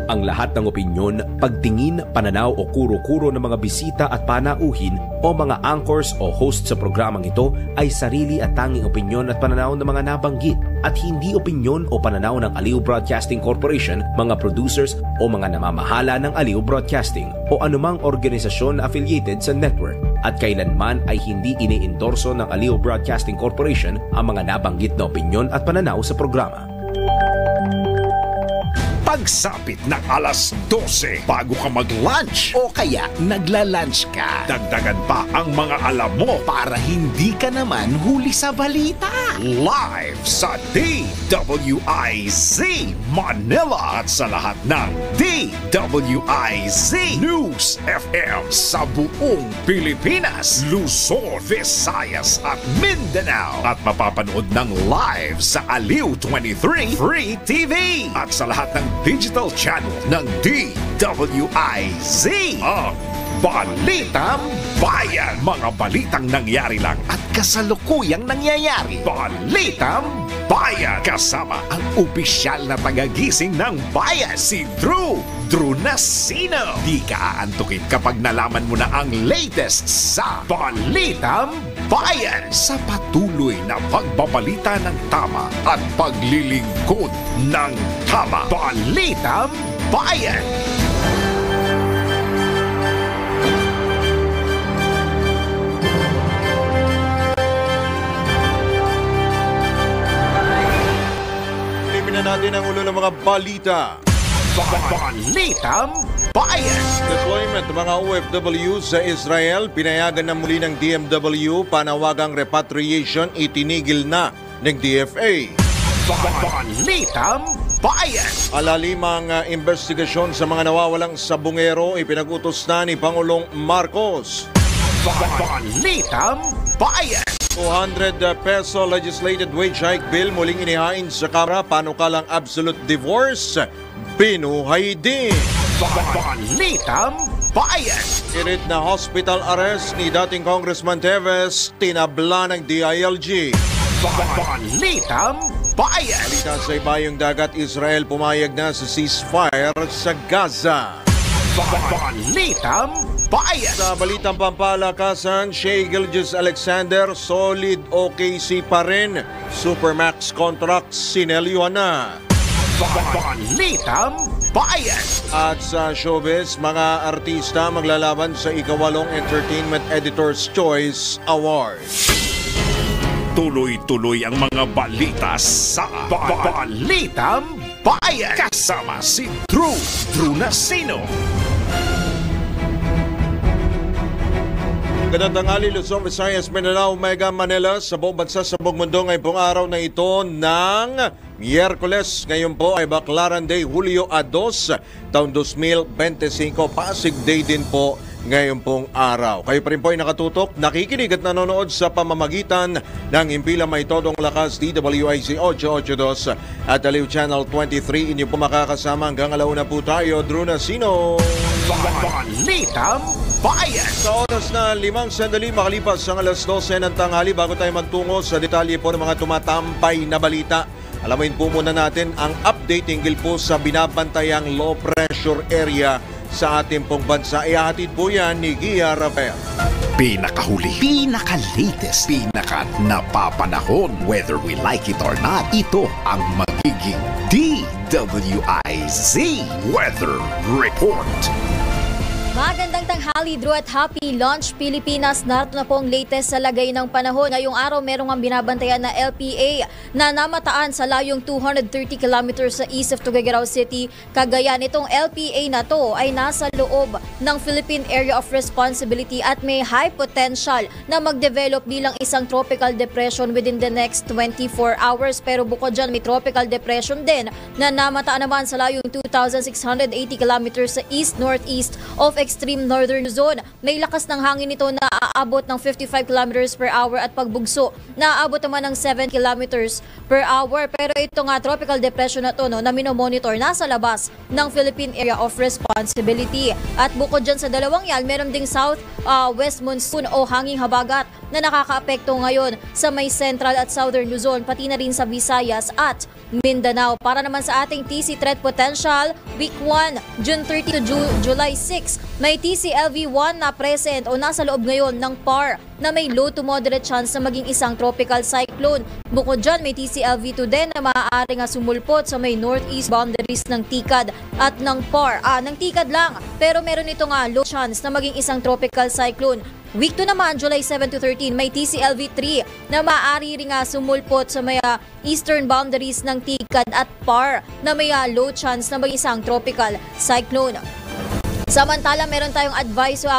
Ang lahat ng opinyon, pagtingin, pananaw o kuro-kuro ng mga bisita at panauhin o mga anchors o host sa programang ito ay sarili at tanging opinyon at pananaw ng mga nabanggit at hindi opinyon o pananaw ng Aliw Broadcasting Corporation, mga producers o mga namamahala ng Aliw Broadcasting o anumang organisasyon na affiliated sa network. At kailanman ay hindi iniendorso ng Aliw Broadcasting Corporation ang mga nabanggit na opinyon at pananaw sa programa. Pagsapit ng alas 12 bago ka mag-lunch o kaya nagla-lunch ka, dagdagan pa ang mga alam mo para hindi ka naman huli sa balita. Live sa DWIZ Manila at sa lahat ng DWIZ News FM sa buong Pilipinas, Luzon, Visayas at Mindanao. At mapapanood ng live sa Aliw 23 Free TV at sa lahat ng digital channel ng DWIZ. Ang Balitang Bayan. Mga balitang nangyari lang at kasalukuyang nangyayari. Balitang Bayan. Kasama ang opisyal na tagagising ng bayan, si Drew Nasino. Di ka aantukin kapag nalaman mo na ang latest sa Balitang Bayan. Sa patuloy na pagbabalita ng tama at paglilingkod ng tama. Balitang Bayan. Na natin ang ulo ng mga balita. Balitang Bayan. Deployment ng mga OFW sa Israel, pinayagan na muli ng DMW, panawagang repatriation itinigil na ng DFA. Balitang Bayan. Alalimang investigasyon sa mga nawawalang sabungero ipinag-utos na ni Pangulong Marcos. Balitang Bayan. 200 peso legislated wage hike bill muling inihain sa Kamara. Panukalang absolute divorce, binuhay din. Balitang Bayan. Init na hospital arrest ni dating Congressman Teves, tinabla ng DILG. Balitang Bayan. Balita sa ibayong dagat, Israel pumayag na sa ceasefire sa Gaza. Balitang Bayan. Sa balitang pampalakasan, Shea Gilgeous-Alexander, solid OKC pa rin. Supermax contract sinelyuhan na. Balitang Bayan. At sa showbiz, mga artista maglalaban sa ikawalong Entertainment Editor's Choice Award. Tuloy-tuloy ang mga balita sa Balitang Bayan. Kasama si Drew Nasino. Magandang tanghali, Luzon, Visayas, Mindanao, Mega Manila, sa buong bansa, sa buong mundo ngayong pong araw na ito ng Miyerkules. Ngayon po ay Baclaran Day, Hulyo 2, taon 2025. Pasig Day din po ngayon pong araw. Kayo pa rin po ay nakatutok, nakikinig at nanonood sa pamamagitan ng Impila May Todong Lakas, DWIC 882 at Aliw Channel 23. Inyo po makakasama hanggang alauna po tayo, Drew Nasino. Balitang Bayan. Sa oras na 5 sandali makalipas ang alas 12 ng tanghali, bago tayo magtungo sa detalye po ng mga tumatampay na balita, alamin po muna natin ang update hinggil po sa binabantayang low pressure area sa ating pong bansa. Ihahatid po yan ni Gia Rafael. Pinakahuli, pinaka-latest, pinaka-napapanahon. Whether we like it or not, ito ang magiging DWIZ Weather Report. Magandang tanghali, Drew, at happy launch Pilipinas. Narito na po ang latest sa lagay ng panahon. Ngayong araw, merong ang binabantayan na LPA na namataan sa layong 230 kilometers sa east of Tuguegarao City, Cagayan. Itong LPA na to ay nasa loob ng Philippine Area of Responsibility at may high potential na mag-develop bilang isang tropical depression within the next 24 hours. Pero bukod dyan, may tropical depression din na namataan naman sa layong 2,680 kilometers sa east-northeast of extreme northern zone. May lakas ng hangin nito na aabot ng 55 kilometers per hour at pagbugso na aabot naman ng 7 kilometers per hour. Pero ito nga tropical depression na to na minomonitor nasa labas ng Philippine Area of Responsibility. At bukod dyan sa dalawang yan, meron ding south west monsoon o hanging habagat na nakakaapekto ngayon sa may Central at Southern Luzon, pati na rin sa Visayas at Mindanao. Para naman sa ating TC threat potential, week 1, June 30 to July 6, may TCLV1 na present o nasa loob ngayon ng PAR na may low to moderate chance na maging isang tropical cyclone. Bukod dyan, may TCLV2 din na maaari nga sumulpot sa may northeast boundaries ng TICAD at ng PAR. Ng TICAD lang, pero meron ito nga low chance na maging isang tropical cyclone. Week 2 naman, July 7 to 13, may TCLV3 na maaari rin nga sumulpot sa may eastern boundaries ng TICAD at PAR na may low chance na maging isang tropical cyclone. Samantala, meron tayong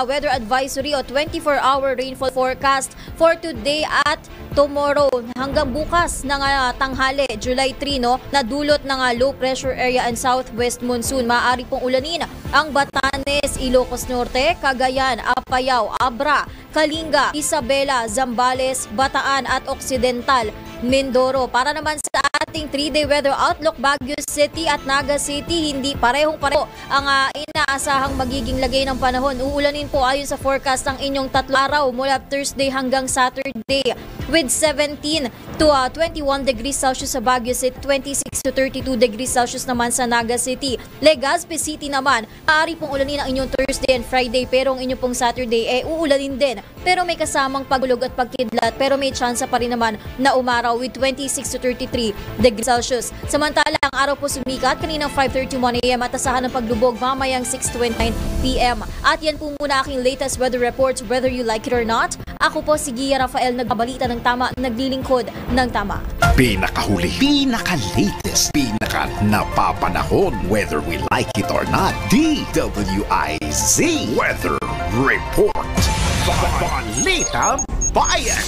weather advisory o 24-hour rainfall forecast for today at tomorrow hanggang bukas ng tanghali, July 3, na dulot ng low pressure area and southwest monsoon. Maaari pong ulanin ang Batanes, Ilocos Norte, Cagayan, Apayao, Abra, Kalinga, Isabela, Zambales, Bataan at Occidental Mindoro. Para naman sa ating 3-day weather outlook, Baguio City at Naga City, hindi pareho ang inaasahang magiging lagay ng panahon. Uulanin po ayon sa forecast ng inyong 3 araw mula Thursday hanggang Saturday with 17 to 21 degrees Celsius sa Baguio City, 26 to 32 degrees Celsius naman sa Naga City. Legazpi City naman, maaari pong ulanin ang inyong Thursday and Friday, pero ang inyong pong Saturday uulanin din. Pero may kasamang pagulog at pagkidlat, pero may tsansa pa rin naman na umaraw with 26 to 33 degrees Celsius. Samantala, ang araw po sumikat kaninang 5:31 AM at asahan ng paglubog mamayang 6:29 PM. At yan po muna aking latest weather reports, whether you like it or not. Ako po si Gia Rafael, nagbabalita ng tama, naglilingkod ng tama. Pinakahuli, pinaka-latest, pinaka-napapanahon, whether we like it or not. DWIZ Weather Report. Balitang Bayan.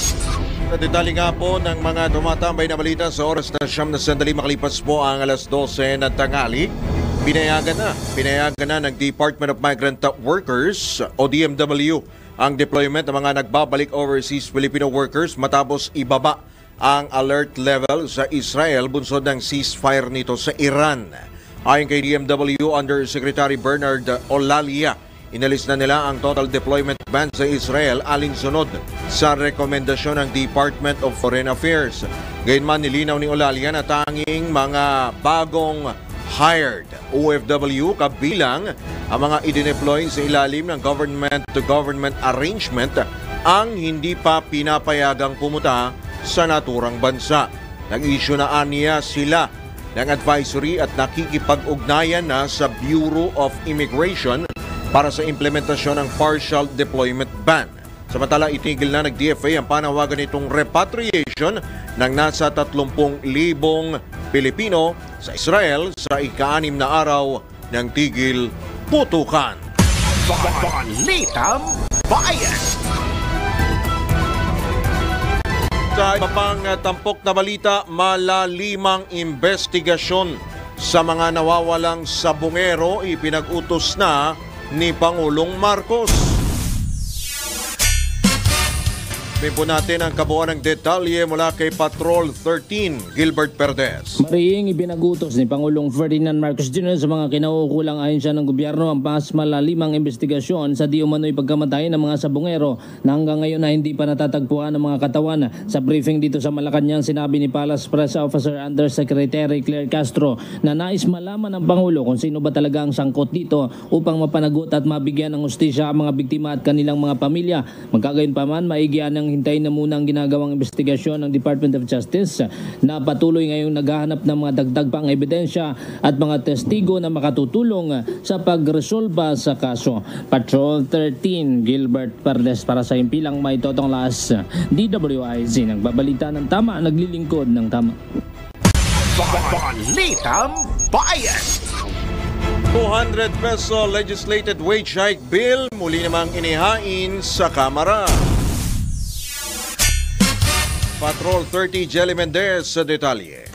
Sa detalye nga po ng mga tumatambay na balita sa oras na 9 makalipas po ang alas 12 ng tanghali. Pinayagan na ng Department of Migrant Workers o DMW ang deployment ng mga nagbabalik overseas Filipino workers matapos ibaba ang alert level sa Israel bunsod ng ceasefire nito sa Iran. Ayon kay DMW Undersecretary Bernard Olalia, inalis na nila ang total deployment ban sa Israel alinsunod sa rekomendasyon ng Department of Foreign Affairs. Gayunman, nilinaw ni Olalia na tanging mga bagong hired OFW kabilang ang mga idineploy sa ilalim ng government-to-government arrangement ang hindi pa pinapayagang pumunta sa naturang bansa. Nag-issue na aniya sila ng advisory at nakikipag-ugnayan na sa Bureau of Immigration para sa implementasyon ng partial deployment ban. Samantala, itigil na ng-DFA ang panawagan nitong repatriation ng nasa 30,000 Pilipino sa Israel sa ika-6 na araw ng tigil putukan. Balitang Bayan. Sa iba pang tampok na balita, malalimang investigasyon sa mga nawawalang sabongero ipinag-utos na ni Pangulong Marcos. Sabihin po natin ang kabuuan ng detalye mula kay Patrol 13, Gilbert Perdes. Marihing ibinagutos ni Pangulong Ferdinand Marcos Jr. sa mga kinaukulang ayon siya ng gobyerno ang mas malalimang investigasyon sa di umano'y pagkamatay ng mga sabongero na hanggang ngayon na hindi pa natatagpuan ng mga katawan. Sa briefing dito sa Malacanang, sinabi ni Palace Press Officer Undersecretary Claire Castro na nais malaman ng Pangulo kung sino ba talaga ang sangkot dito upang mapanagot at mabigyan ng hustisya ang mga biktima at kanilang mga pamilya. Magkagayon pa man, maigyan ng hintayin na muna ang ginagawang investigasyon ng Department of Justice na patuloy ngayong naghahanap ng mga dagdag pang ebidensya at mga testigo na makatutulong sa pagresolba sa kaso. Patrol 13, Gilbert Perdes para sa impilang may totong las. DWIZ, nagbabalita ng tama, naglilingkod ng tama. Balitang Bayan. 200 peso legislated wage hike bill muli namang inihain sa Kamara. Patrol 30, Jelly Mendez sa detalye.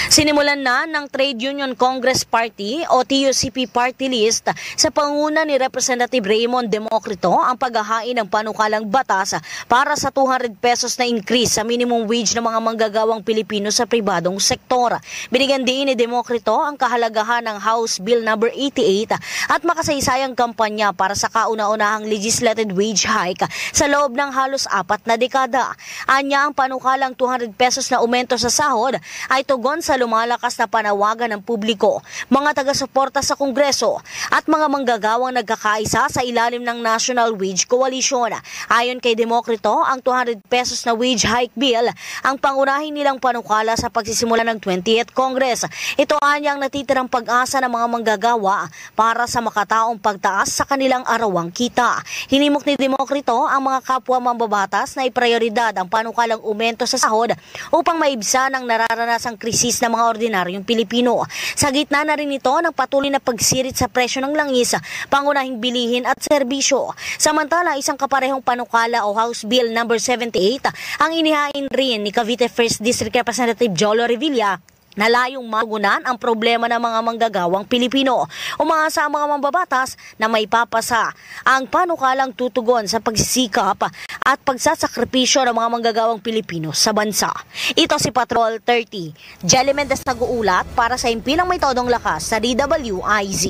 Sinimulan na ng Trade Union Congress Party o TUCP Party List sa panguna ni Representative Raymond Democrito ang paghahain ng panukalang batas para sa 200 pesos na increase sa minimum wage ng mga manggagawang Pilipino sa pribadong sektor. Binigyan din ni Democrito ang kahalagahan ng House Bill No. 88 at makasaysayang kampanya para sa kauna-unahang legislated wage hike sa loob ng halos 4 na dekada. Anya ang panukalang 200 pesos na aumento sa sahod ay tugon sa lumalakas na panawagan ng publiko, mga taga-suporta sa Kongreso at mga manggagawang nagkakaisa sa ilalim ng National Wage Coalition. Ayon kay Democrito, ang 200 pesos na wage hike bill ang pangunahin nilang panukala sa pagsisimula ng 20th Congress. Ito anyang natitirang pag-asa ng mga manggagawa para sa makataong pagtaas sa kanilang arawang kita. Hinimok ni Democrito ang mga kapwa mambabatas na iprioridad ang panukalang aumento sa sahod upang maibsan ang nararanasang krisis ng mga ordinaryong Pilipino. Sa gitna na rin ito ng patuloy na pagsirit sa presyo ng langis, pangunahing bilihin at serbisyo. Samantala, isang kaparehong panukala o House Bill No. 78 ang inihain rin ni Cavite 1st District Representative Jolo Revilla na layong magunan ang problema ng mga manggagawang Pilipino. Umaasa ang mga mambabatas na may papasa ang panukalang tutugon sa pagsisikap at pagsasakripisyo ng mga manggagawang Pilipino sa bansa. Ito si Patrol 30. Jelly Mendez nag-uulat para sa impilang may todong lakas sa DWIZ.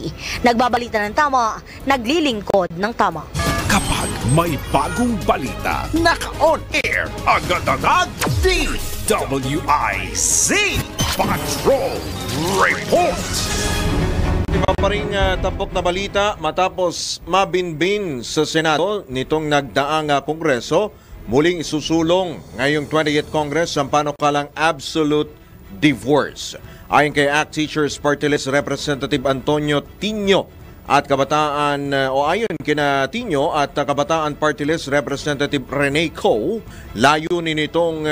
Nagbabalita ng tama, naglilingkod ng tama. Kapag may bagong balita, naka-on air agad-agad DWIZ Patrol Report. Iba pa rin tampok na balita matapos mabinbin sa Senado nitong nagdaang Kongreso, muling isusulong ngayong 20th Congress ang panukalang absolute divorce. Ayon kay ACT Teachers Party List Representative Antonio Tinio at ayon kina Tinio at Kabataan Party List Representative Rene Co, layunin nitong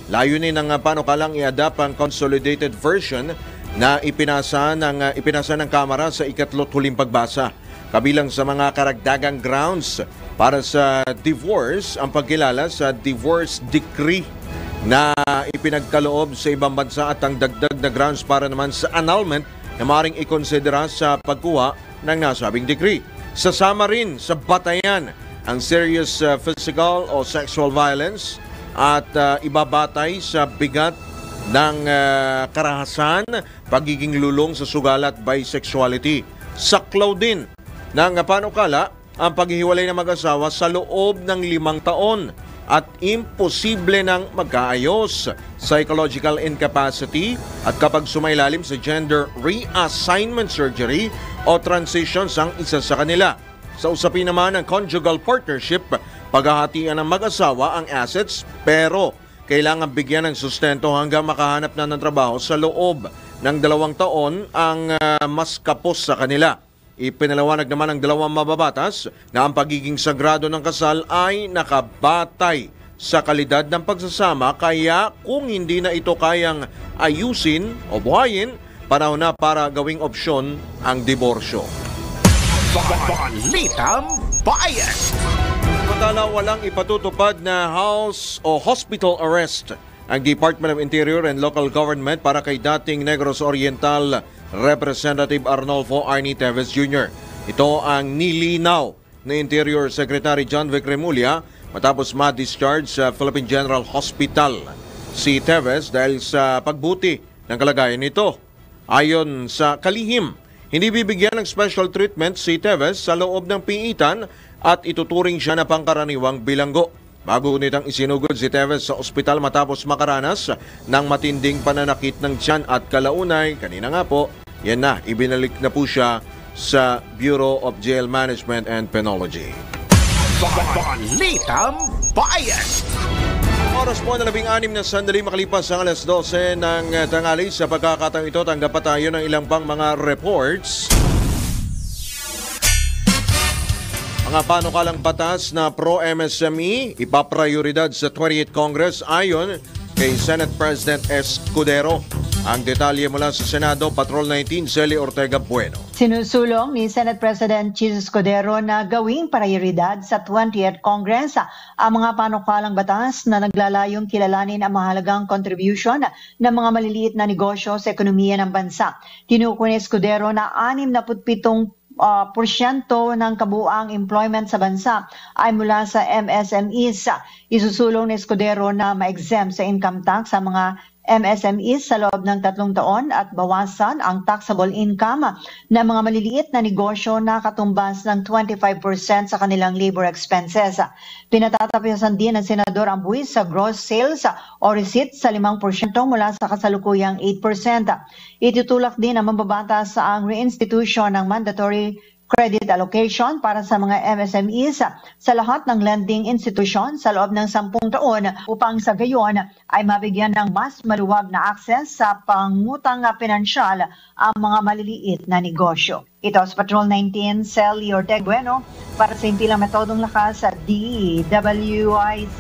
Layunin ng panukalang i-adapt ang consolidated version na ipinasa ng Kamara sa ikatlot huling pagbasa. Kabilang sa mga karagdagang grounds para sa divorce ang pagkilala sa divorce decree na ipinagkaloob sa ibang bansa at ang dagdag na grounds para naman sa annulment na maaaring ikonsidera sa pagkuha ng nasabing decree. Sasama rin sa batayan ang serious physical o sexual violence at ibabatay sa bigat ng karahasan, pagiging lulong sa sugalat bisexuality. Saklaw din ng panukala ang paghihiwalay ng mag-asawa sa loob ng 5 taon at imposible ng magkaayos, psychological incapacity at kapag sumailalim sa gender reassignment surgery o transitions ang isa sa kanila. Sa usapin naman ng conjugal partnership, paghahatian ng mag-asawa ang assets pero kailangan bigyan ng sustento hanggang makahanap na ng trabaho sa loob ng 2 taon ang mas kapos sa kanila. Ipinalawanag naman ng 2 mababatas na ang pagiging sagrado ng kasal ay nakabatay sa kalidad ng pagsasama kaya kung hindi na ito kayang ayusin o buhayin, panahon na para gawing opsyon ang diborsyo. Balitang Bayan. Samantala, walang ipatutupad na house o hospital arrest ang Department of Interior and Local Government para kay dating Negros Oriental Representative Arnolfo Arnie Teves Jr. Ito ang nilinaw na Interior Secretary John Vic Remulla matapos ma-discharge sa Philippine General Hospital si Teves dahil sa pagbuti ng kalagayan nito. Ayon sa kalihim, hindi bibigyan ng special treatment si Teves sa loob ng piitan at ituturing siya na pangkaraniwang bilanggo. Bago nitang isinugod si Teves sa ospital matapos makaranas ng matinding pananakit ng tiyan at kalaunay. Kanina nga po, yan na, ibinalik na po siya sa Bureau of Jail Management and Penology. Balitang Bayan. Oras po na 16 na sandali makalipas ang alas 12 ng tanghali. Sa pagkakataong ito, tanggap pa tayo ng ilang pang mga reports. Mga panukalang batas na pro-MSME ipaprioridad sa 20th Congress ayon kay Senate President Escudero. Ang detalye mula sa Senado, Patrol 19, Celi Ortega Bueno. Sinusulong ni Senate President Chis Escudero na gawing prioridad sa 20th Congress ang mga panukalang batas na naglalayong kilalanin ang mahalagang contribution ng mga maliliit na negosyo sa ekonomiya ng bansa. Tinukoy ni Escudero na 67% ng kabuuang employment sa bansa ay mula sa MSMEs. Isusulong ni Escudero na ma-exempt sa income tax sa mga MSMEs sa loob ng 3 taon at bawasan ang taxable income ng mga maliliit na negosyo na katumbas ng 25% sa kanilang labor expenses. Pinatatapisan din ng Senador ang buwis sa gross sales o receipt sa 5% mula sa kasalukuyang 8%. Itutulak din ang mababatas sa ang reinstitution ng mandatory credit allocation para sa mga MSMEs sa lahat ng lending institution sa loob ng 10 taon upang sa gayon ay mabigyan ng mas maluwag na access sa pangutang pinansyal ang mga maliliit na negosyo. Ito sa Patrol 19, Celi Ortega Bueno para sa Impilang Metodong Lakas sa DWIC.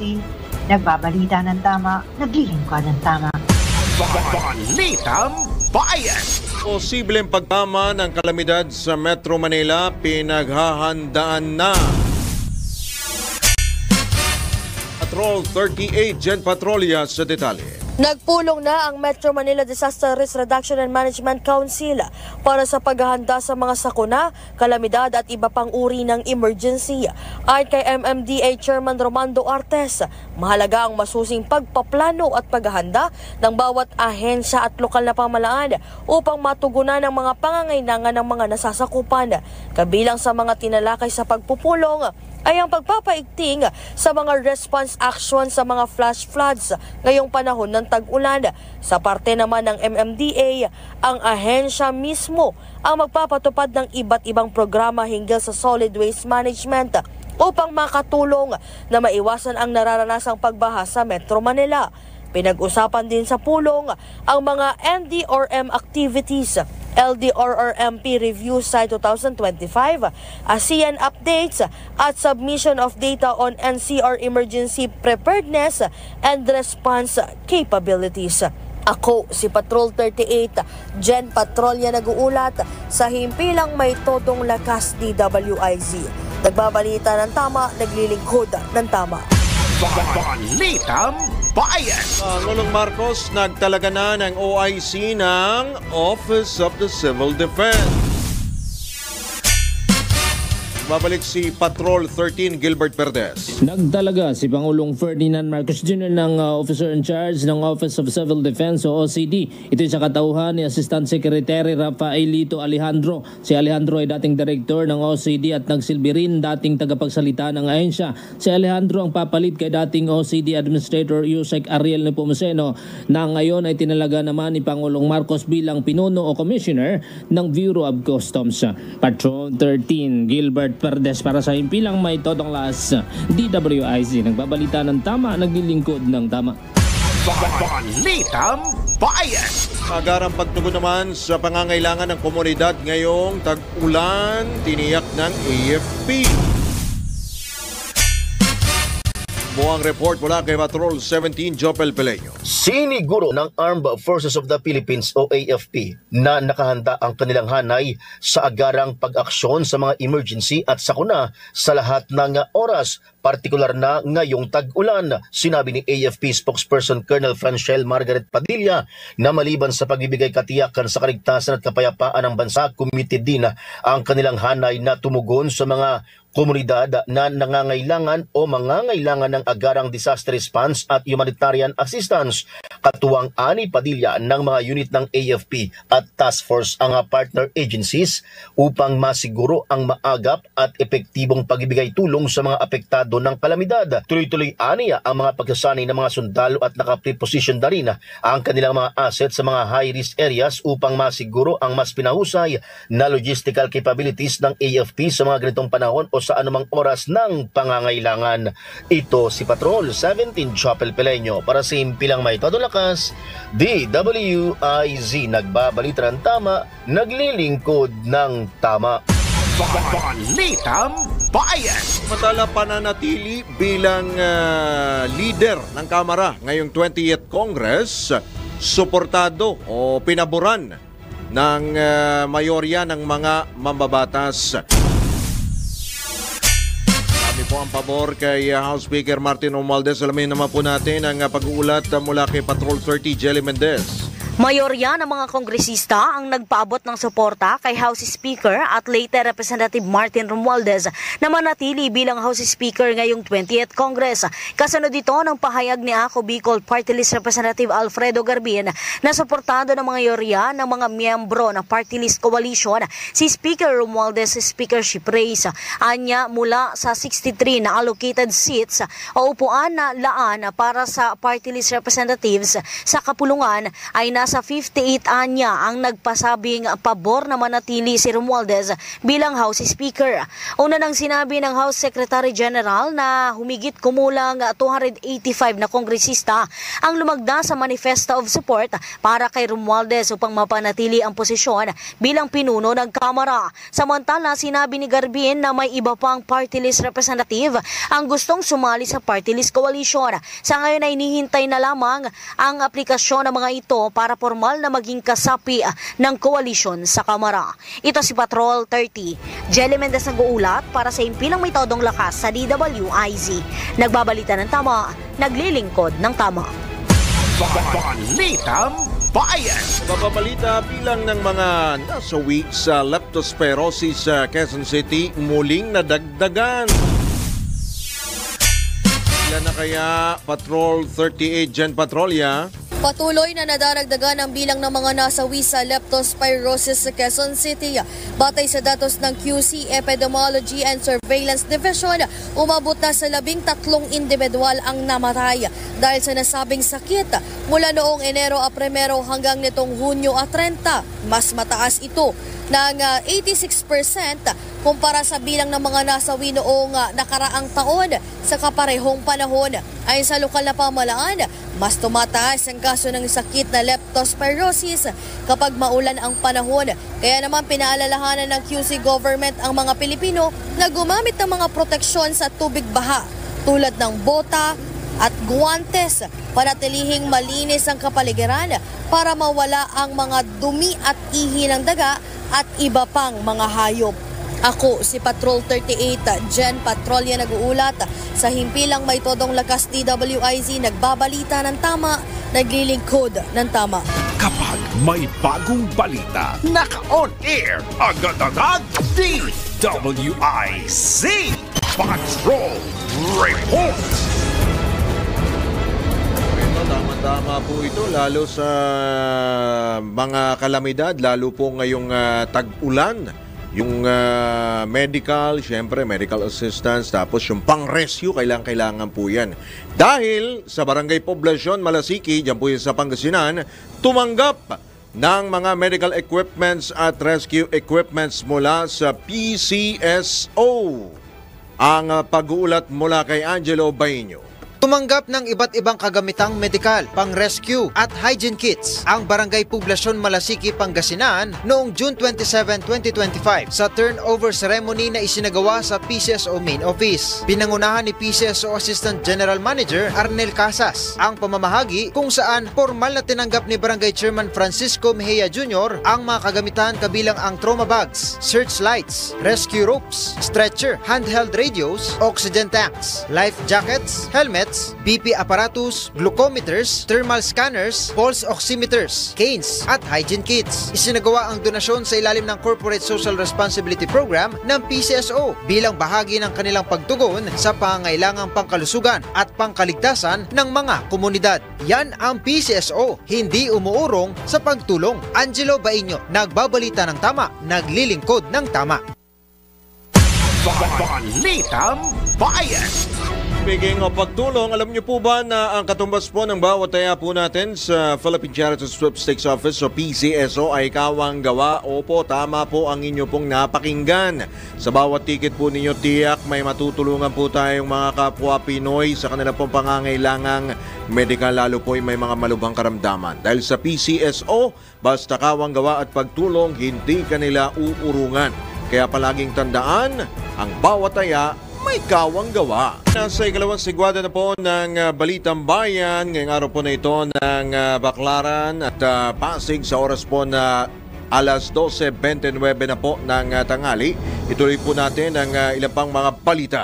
Nagbabalita ng tama, naglilingkod ng tama. Balitang Bayan! Posibleng pagtama ng kalamidad sa Metro Manila, pinaghahandaan na. Patrol 38, Jen Patrolya sa detalye. Nagpulong na ang Metro Manila Disaster Risk Reduction and Management Council para sa paghahanda sa mga sakuna, kalamidad at iba pang uri ng emergency. Ayon kay MMDA Chairman Romando Artes, mahalaga ang masusing pagpaplano at paghahanda ng bawat ahensya at lokal na pamahalaan upang matugunan ang mga pangangailangan ng mga nasasakupan. Kabilang sa mga tinalakay sa pagpupulong ay ang pagpapaigting sa mga response action sa mga flash floods ngayong panahon ng tag-ulan. Sa parte naman ng MMDA, ang ahensya mismo ang magpapatupad ng iba't ibang programa hinggil sa solid waste management upang makatulong na maiwasan ang nararanasang pagbaha sa Metro Manila. Pinag-usapan din sa pulong ang mga NDRM activities, LDRRMP Review Site 2025, ASEAN Updates at Submission of Data on NCR Emergency Preparedness and Response Capabilities. Ako si Patrol 38, Jen Patrolya nag-uulat sa himpilang may todong lakas DWIZ. Nagbabalita ng tama, naglilingkod ng tama. Balitang Bayan! Pangulong Marcos nagtalaga na ng OIC ng Office of the Civil Defense. Babalik si Patrol 13, Gilbert Perdes. Nagtalaga si Pangulong Ferdinand Marcos Jr. ng Officer in Charge ng Office of Civil Defense o OCD. Ito sa katauhan ni Assistant Secretary Rafaelito Alejandro. Si Alejandro ay dating Director ng OCD at nagsilbi rin dating tagapagsalita ng ahensya. Si Alejandro ang papalit kay dating OCD Administrator Yusek Ariel Nepomuceno na ngayon ay tinalaga naman ni Pangulong Marcos bilang pinuno o Commissioner ng Bureau of Customs. Patrol 13, Gilbert Perdes para sa himpilang may todong las DWIC. Nagbabalita ng tama, naglilingkod ng tama. Balitang Bayan! Agarang pagtugon naman sa pangangailangan ng komunidad ngayong tag-ulan, tiniyak ng AFP. Buong report mula kay Patrol 17, Jopel Peleño. Siniguro ng Armed Forces of the Philippines o AFP na nakahanda ang kanilang hanay sa agarang pag-aksyon sa mga emergency at sakuna sa lahat ng oras, partikular na ngayong tag-ulan. Sinabi ni AFP spokesperson Colonel Franciel Margaret Padilla na maliban sa pagbibigay katiyakan sa kaligtasan at kapayapaan ng bansa, committed din ang kanilang hanay na tumugon sa mga komunidad na nangangailangan o mangangailangan ng agarang disaster response at humanitarian assistance. Katuwang ani Padilla ng mga unit ng AFP at task force ang partner agencies upang masiguro ang maagap at epektibong pagbibigay tulong sa mga apektado ng kalamidad. Tuloy-tuloy aniya ang mga pagsasanay ng mga sundalo at naka-preposition na rin ang kanilang mga assets sa mga high-risk areas upang masiguro ang mas pinahusay na logistical capabilities ng AFP sa mga ganitong panahon o sa anumang oras ng pangangailangan. Ito si Patrol 17, Chapel Peleño para sa himpilang may todo lakas DWIZ. Nagbabalita ng tama, naglilingkod ng tama. Balitang Bayan! Samantala pananatili bilang leader ng Kamara ngayong 20th Congress, suportado o pinaboran ng mayorya ng mga mambabatas. Kami po ang pabor kay House Speaker Martin Romualdez. Alamin naman po natin ang pag-uulat mula kay Patrol 30 Jelly Mendez. Mayorya ng mga kongresista ang nagpaabot ng suporta kay House Speaker at later Representative Martin Romualdez na manatili bilang House Speaker ngayong 20th Congress. Kasunod dito ng pahayag ni Ako Bicol Party List Representative Alfredo Garbin na suportado ng mayorya ng mga miyembro ng Party List Coalition si Speaker Romualdez speakership race. Anya mula sa 63 na allocated seats o upuan na laan para sa Party List Representatives sa kapulungan ay nasa 58 anya ang nagpasabing pabor na manatili si Romualdez bilang House Speaker. Una nang sinabi ng House Secretary General na humigit kumulang 285 na kongresista ang lumagda sa Manifesto of Support para kay Romualdez upang mapanatili ang posisyon bilang pinuno ng Kamara. Samantala, sinabi ni Garbin na may iba pang party list representative ang gustong sumali sa party list coalition. Sa ngayon ay hinihintay na lamang ang aplikasyon ng mga ito para formal na maging kasapi ng koalisyon sa Kamara. Ito si Patrol 30. Jelly Mendez nag-uulat para sa impilang may todong lakas sa DWIZ. Nagbabalita ng tama, naglilingkod ng tama. Balitang Bayan. Papabalita, bilang ng mga nasawi sa leptospirosis sa Quezon City muling nadagdagan. Ilan na kaya Patrol 38 Gen Patrolya? Patuloy na nadaragdagan ang bilang ng mga nasawi sa leptospirosis sa Quezon City. Batay sa datos ng QC Epidemiology and Surveillance Division, umabot na sa 13 individual ang namatay dahil sa nasabing sakit mula noong Enero 1 hanggang nitong Hunyo 30. Mas mataas ito ng 86% kumpara sa bilang ng mga nasawi noong nakaraang taon sa kaparehong panahon. Ayon sa lokal na pamahalaan, mas tumataas ang kaso ng sakit na leptospirosis kapag maulan ang panahon. Kaya naman pinaalalahanan ng QC government ang mga Pilipino na gumamit ng mga proteksyon sa tubig baha tulad ng bota at guwantes, panatilihing malinis ang kapaligiran para mawala ang mga dumi at ihi ng daga at iba pang mga hayop. Ako si Patrol 38 Gen Patrolya nag-uulat sa himpilang may todong lakas DWIZ, nagbabalita ng tama, naglilingkod ng tama. Kapag may bagong balita, naka-on air agad-agad DWIZ Patrol Report. Tama po ito, lalo sa mga kalamidad, lalo po ngayong tag-ulan. Yung medical, syempre medical assistance, tapos yung pang-rescue, kailangan po yan. Dahil sa Barangay Poblacion, Malasiki, dyan po yun sa Pangasinan, tumanggap ng mga medical equipments at rescue equipments mula sa PCSO. Ang pag-uulat mula kay Angelo Baino. Tumanggap ng iba't ibang kagamitang medikal, pang-rescue at hygiene kits ang Barangay Poblacion Malasiki, Pangasinan noong June 27, 2025 sa turnover ceremony na isinagawa sa PCSO Main Office. Pinangunahan ni PCSO Assistant General Manager Arnel Casas ang pamamahagi kung saan formal na tinanggap ni Barangay Chairman Francisco Mejia Jr. ang mga kagamitan kabilang ang trauma bags, searchlights, rescue ropes, stretcher, handheld radios, oxygen tanks, life jackets, helmets, BP apparatus, glucometers, thermal scanners, pulse oximeters, canes at hygiene kits. Isinagawa ang donasyon sa ilalim ng Corporate Social Responsibility Program ng PCSO bilang bahagi ng kanilang pagtugon sa pangangailangang pangkalusugan at pangkaligtasan ng mga komunidad. Yan ang PCSO, hindi umuurong sa pagtulong. Angelo Baino, nagbabalita ng tama, naglilingkod ng tama. Balitang Bayan. Speaking of pagtulong, alam niyo po ba na ang katumbas po ng bawat taya po natin sa Philippine Charity Sweepstakes Office o PCSO ay kawang gawa? Opo, tama po ang inyo pong napakinggan. Sa bawat ticket po ninyo, tiyak may matutulungan po tayong mga kapwa Pinoy sa kanila pong pangangailangang medikal, lalo po may mga malubhang karamdaman. Dahil sa PCSO, basta kawang gawa at pagtulong, hindi kanila uurungan. Kaya palaging tandaan, ang bawat taya may kawang gawa. Nasa ikalawang sigwada na po ng Balitang Bayan ngayong araw po na ito ng Baclaran at Pasig sa oras po na alas 12:29 na po ng tanghali. Ituloy po natin ang ilang pang mga balita.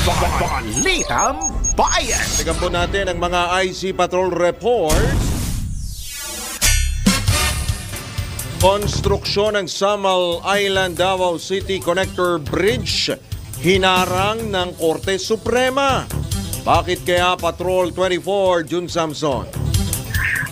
Balitang Bayan. Tignan po natin ang mga IC Patrol reports. Konstruksyon ng Samal Island Davao City Connector Bridge hinarang ng Korte Suprema. Bakit kaya Patrol 24, June Samson?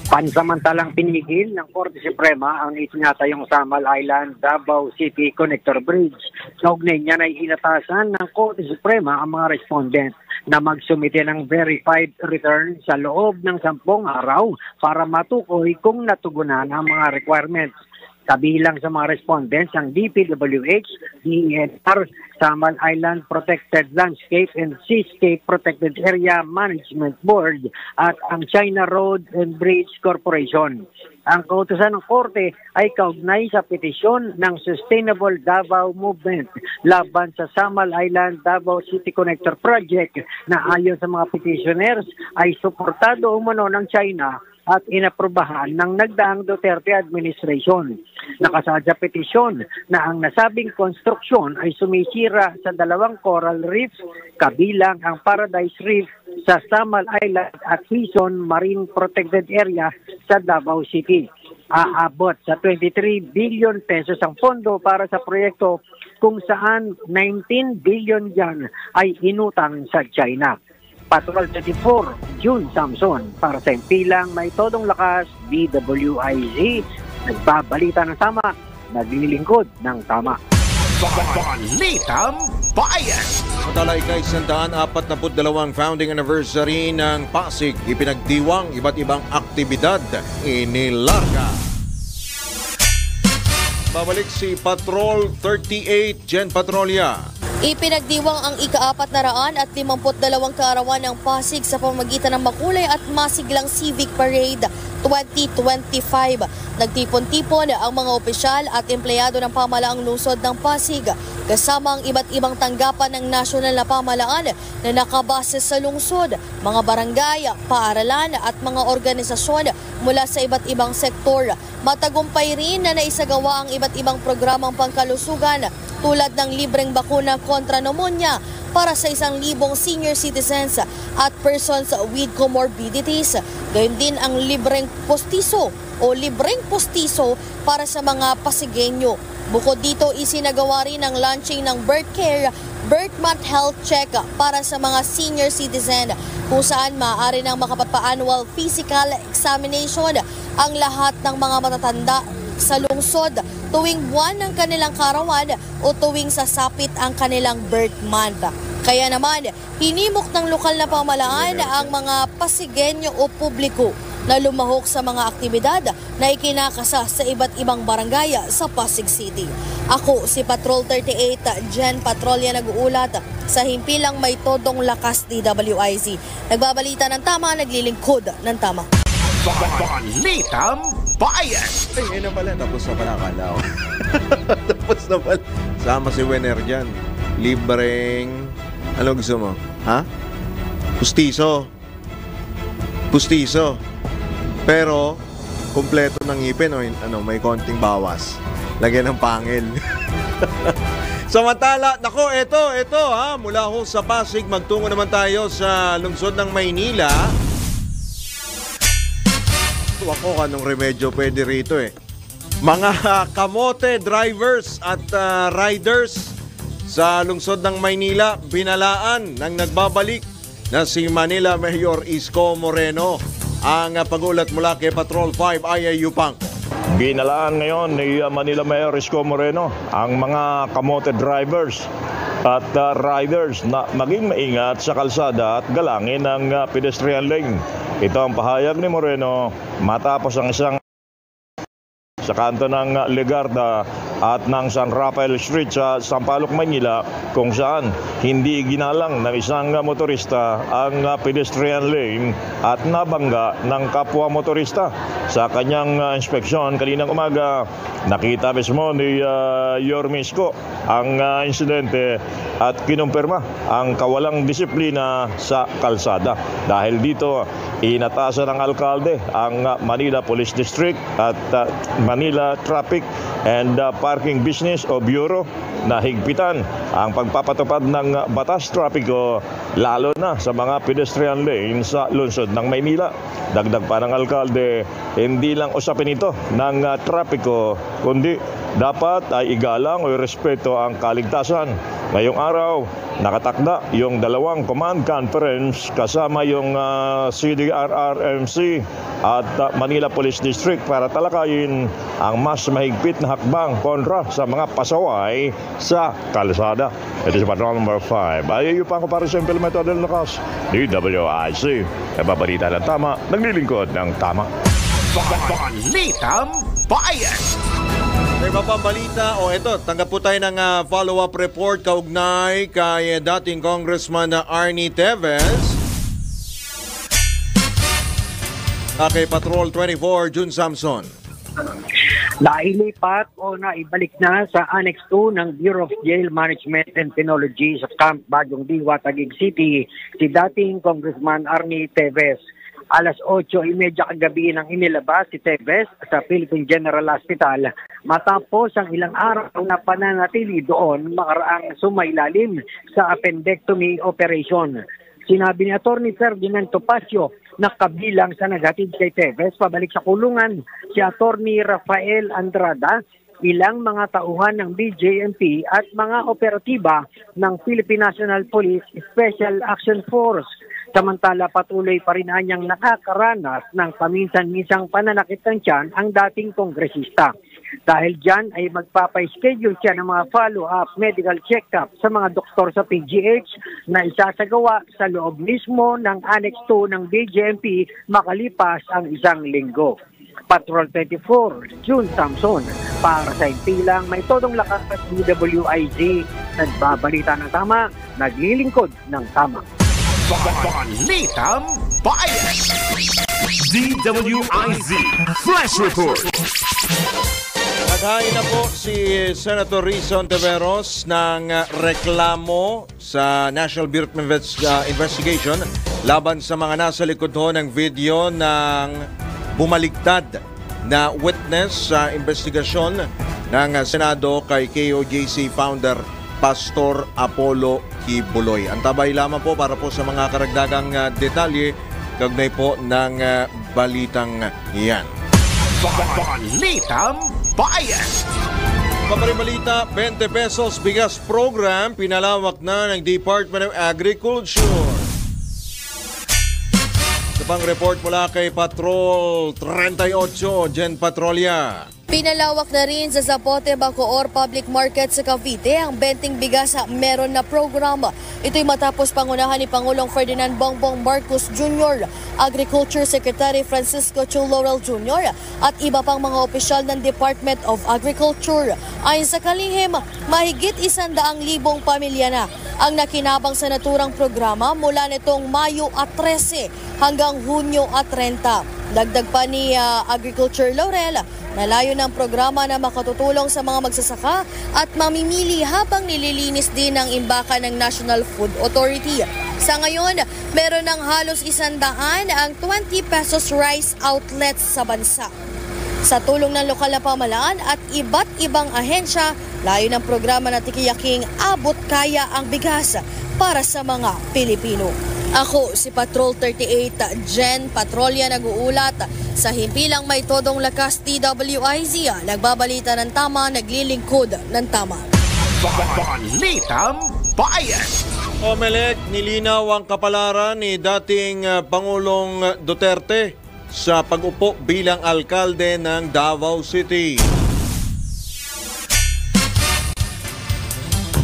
Pansamantalang pinigil ng Korte Suprema ang itinatayong Samal Island Davao City Connector Bridge. Kaugnay niyan ay inatasan ng Korte Suprema ang mga respondent na magsumite ng verified return sa loob ng 10 araw para matukoy kung natugunan ang mga requirements. Kabilang sa mga respondents ang DPWH, DENR, Samal Island Protected Landscape and Seascape Protected Area Management Board at ang China Road and Bridge Corporation. Ang kautusan ng Korte ay kaugnay sa petisyon ng Sustainable Davao Movement laban sa Samal Island Davao City Connector Project na ayon sa mga petitioners ay suportado umano ng China at inaprubahan ng nagdaang Duterte administration. Nakasaad sa petisyon na ang nasabing konstruksyon ay sumisira sa 2 coral reefs kabilang ang Paradise Reef sa Samal Island at Quezon Marine Protected Area sa Davao City. Aabot sa 23 billion pesos ang pondo para sa proyekto kung saan 19 billion yan ay inutang sa China. Patrol 24, June Samson, para sa impilang may todong lakas, DWIZ, nagbabalita ng tama, naglilingkod ng tama. Balitang Bayan. Samantala ikay 142 founding anniversary ng Pasig, ipinagdiwang iba't ibang aktibidad inilarga. Babalik si Patrol 38, Jen Patrolya. Ipinagdiwang ang ika-452 kaarawan ng Pasig sa pamamagitan ng makulay at masiglang Civic Parade 2025. Nagtipon-tipon ang mga opisyal at empleyado ng pamahalaang lungsod ng Pasig kasama ang iba't ibang tanggapan ng nasyonal na pamahalaan na nakabase sa lungsod, mga barangay, paaralan at mga organisasyon mula sa iba't ibang sektor. Matagumpay rin na naisagawa ang iba't ibang programang pangkalusugan tulad ng libreng bakuna kontra pneumonia para sa 1,000 senior citizens at persons with comorbidities. Gayun din ang libreng postiso para sa mga Pasigueño. Bukod dito, isinagawa rin ang launching ng Birth Care, Birth Month Health Check para sa mga senior citizen kung saan maaari nang makapapa-annual physical examination ang lahat ng mga matatanda sa lungsod tuwing buwan ng kanilang karawan o tuwing sasapit ang kanilang birth month. Kaya naman, hinimok ng lokal na pamahalaan ang mga Pasigueño o publiko na lumahok sa mga aktibidad na ikinakasa sa iba't ibang barangay sa Pasig City. Ako si Patrol 38, Jen Patrolya nag-uulat sa himpilang may todong lakas DWIZ. Nagbabalita ng tama, naglilingkod ng tama. Balitang Bayan. Ay, na pala. Tapos na pala akala ko. Tapos na pala. Sama si Wenner dyan. Libreng... Ano gusto mo? Ha? Pustiso. Pero, kumpleto ng ngipin o may konting bawas. Lagyan ng pangil. Samantala, nako, ito ha. Mula ho sa Pasig, magtungo naman tayo sa lungsod ng Maynila. Ako kanong remedyo pwede rito eh. Mga kamote drivers at riders sa lungsod ng Maynila binalaan ng nagbabalik na si Manila Mayor Isko Moreno. Ang pag-ulat mula kay Patrol 5 Aya Yupanco. Binalaan ngayon ni Manila Mayor Isko Moreno ang mga kamote drivers at riders na maging maingat sa kalsada at galangin ang pedestrian lane. Ito ang pahayag ni Moreno matapos ang isang sa kanto ng Legarda at ng San Rafael Street sa Sampaloc, Manila, kung saan hindi ginalang ng isang motorista ang pedestrian lane at nabangga ng kapwa motorista. Sa kanyang inspeksyon kaninang umaga, nakita mismo ni Yormisco ang insidente at kinumpirma ang kawalang disiplina sa kalsada. Dahil dito, inatasan ng alkalde ang Manila Police District at Manila Traffic and Parking Business o Bureau na higpitan ang pagpapatupad ng batas trapiko lalo na sa mga pedestrian lane sa lungsod ng Maynila. Dagdag pa ng alkalde, hindi lang usapin ito ng trapiko kundi dapat ay igalang o irespeto ang kaligtasan. Ngayong araw, nakatakda yung 2 command conference kasama yung CDRRMC at Manila Police District para talakayin ang mas mahigpit na hakbang kontra sa mga pasaway sa kalsada. Ito si Patrol number 5. Ayaw pa ako para sa implemento del lakas. DWIC. Nababalita ng tama, naglilingkod ng tama. Balitang Bayan. May mapabalita o ito, tanggap po tayo ng follow-up report kaugnay kay dating Congressman Arnie Teves. Kay Patrol 24, June Samson. Nailipat o naibalik na sa Annex 2 ng Bureau of Jail Management and Penology sa Camp Bagong Diwa, Taguig City si dating Congressman Arnie Teves. Alas 8:30 kagabi nang inilabas si Teves sa Philippine General Hospital matapos ang ilang araw na pananatili doon makaraang sumailalim sa appendectomy operation. Sinabi ni Atty. Ferdinand Topacio na kabilang sa naghatid kay Teves pabalik sa kulungan si Atty. Rafael Andrada, ilang mga tauhan ng BJMP at mga operatiba ng Philippine National Police Special Action Force. Samantala patuloy pa rin anyang nakakaranas ng paminsan-minsang pananakit ng tiyan ang dating kongresista. Dahil dyan ay magpapa-schedule siya ng mga follow-up medical check-up sa mga doktor sa PGH na isasagawa sa loob mismo ng Annex 2 ng BJMP makalipas ang 1 linggo. Patrol 24, June Samson. Para sa impilang may todong lakas DWIZ, nagbabalita ng tama, naglilingkod ng tama. Balitang Bayan. DWIZ Flash Report. Naghain na po si Senator Risa Ontiveros ng reklamo sa National Bureau of Investigation laban sa mga nasa likod ho ng video ng bumaligtad na witness sa investigasyon ng Senado kay KOJC founder Pastor Apollo Kibuloy. Antabay lamang po para po sa mga karagdagang detalye kaugnay po ng balitang yan. Balitang Bayan. Paparibalita, 20 pesos bigas program pinalawak na ng Department of Agriculture. Sa pang report mula kay Patrol 38, Jen Patrolya. Pinalawak na rin sa Zapote, Bacoor Public Market sa Cavite ang benting bigas meron na programa. Ito'y matapos pangunahan ni Pangulong Ferdinand Bongbong Marcos Jr., Agriculture Secretary Francisco Chu Laurel Jr. at iba pang mga opisyal ng Department of Agriculture. Ayon sa kalihim, mahigit 100,000 pamilya na ang nakinabang sa naturang programa mula nitong Mayo at 13 hanggang Hunyo at 30. Dagdag pa ni Agriculture Laurel, nalayo ng programa na makatutulong sa mga magsasaka at mamimili habang nililinis din ang imbakan ng National Food Authority. Sa ngayon, meron ng halos 100 ang 20 pesos rice outlets sa bansa. Sa tulong ng lokal na pamahalaan at iba't ibang ahensya, layo ng programa na tikiyaking abot kaya ang bigas para sa mga Pilipino. Ako si Patrol 38, Jen Patrolya nag-uulat sa himpilang may todong lakas DWIZ, nagbabalita ng tama, naglilingkod ng tama. Balitang Bayan. Omelec, nilinaw ang kapalaran ni dating Pangulong Duterte sa pag-upo bilang alkalde ng Davao City.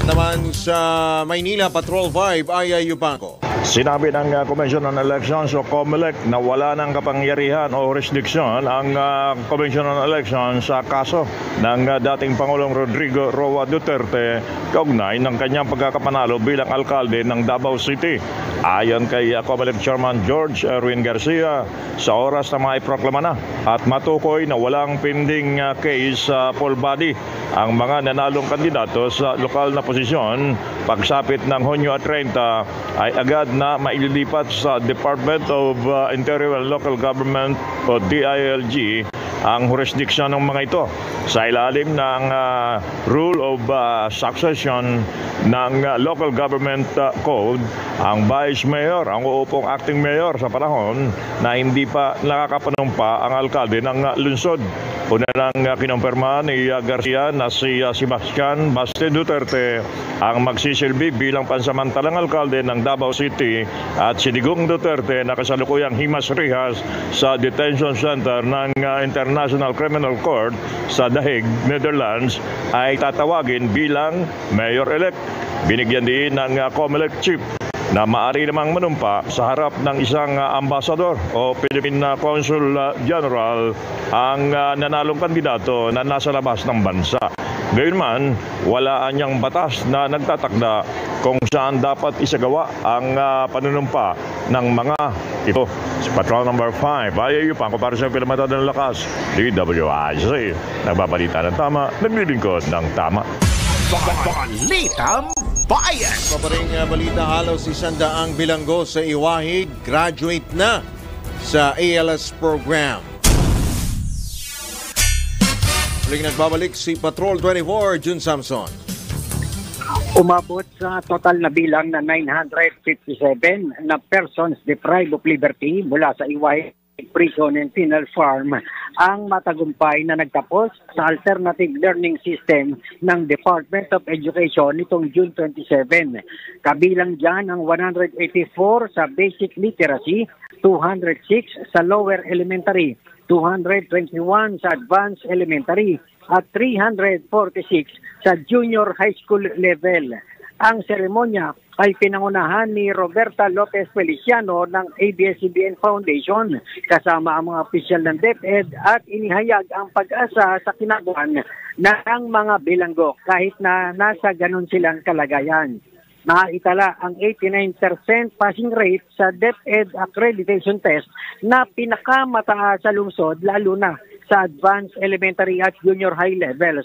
Naman sa Maynila, Patrol 5, Aya Yupanco. Sinabi ng Commission on Elections o COMELEC na wala ng kapangyarihan o restriction ang Commission on Elections sa kaso ng dating Pangulong Rodrigo Roa Duterte kaugnay ng kanyang pagkakapanalo bilang alkalde ng Davao City. Ayon kay COMELEC Chairman George Erwin Garcia, sa oras na maiproklama na at matukoy na walang pending case sa poll body ang mga nanalong kandidato sa lokal na posisyon, pagsapit ng Hunyo 30 ay agad na maililipat sa Department of Interior and Local Government o DILG ang jurisdiction ng mga ito sa ilalim ng Rule of Succession ng Local Government Code. Ang Vice Mayor, ang uupong acting mayor sa panahon na hindi pa nakakapanumpa ang alkalde ng lungsod. Una nang kinumpirma ni Garcia na si Sebastian Baste Duterte ang magsisilbi bilang pansamantalang alkalde ng Davao City at si Digong Duterte na kasalukuyang himas rihas sa detention center ng International Criminal Court sa The Hague, Netherlands ay tatawagin bilang mayor-elect. Binigyan din ng COMELEC chief na maaari namang manumpa sa harap ng isang ambasador o Philippine Consul General ang nanalong kandidato na nasa labas ng bansa. Gayunman, wala anyang batas na nagtatakda kung saan dapat isagawa ang panunumpa ng mga ito. Si Patrol number 5, ay pa para sa Pinamatado ng Lakas, DWIC, nagbabalita ng tama, naglilingkod ng tama. Balitang Bayan! Paparing balita, halos 100 bilanggo sa Iwahig graduate na sa ALS program. Muling nagbabalik si Patrol 24, June Samson. Umabot sa total na bilang na 957 na persons deprived of liberty mula sa Iwahig Prison and Penal Farm ang matagumpay na nagtapos sa alternative learning system ng Department of Education nitong June 27. Kabilang dyan ang 184 sa basic literacy, 206 sa lower elementary, 221 sa advanced elementary at 346 sa junior high school level. Ang seremonya ay pinangunahan ni Roberta Lopez Feliciano ng ABS-CBN Foundation kasama ang mga opisyal ng DepEd at inihayag ang pag-asa sa kinabuhan ng mga bilanggo kahit na nasa ganun silang kalagayan. Naitala ang 89% passing rate sa DepEd accreditation test na pinakamataas sa lungsod lalo na sa advanced elementary at junior high levels.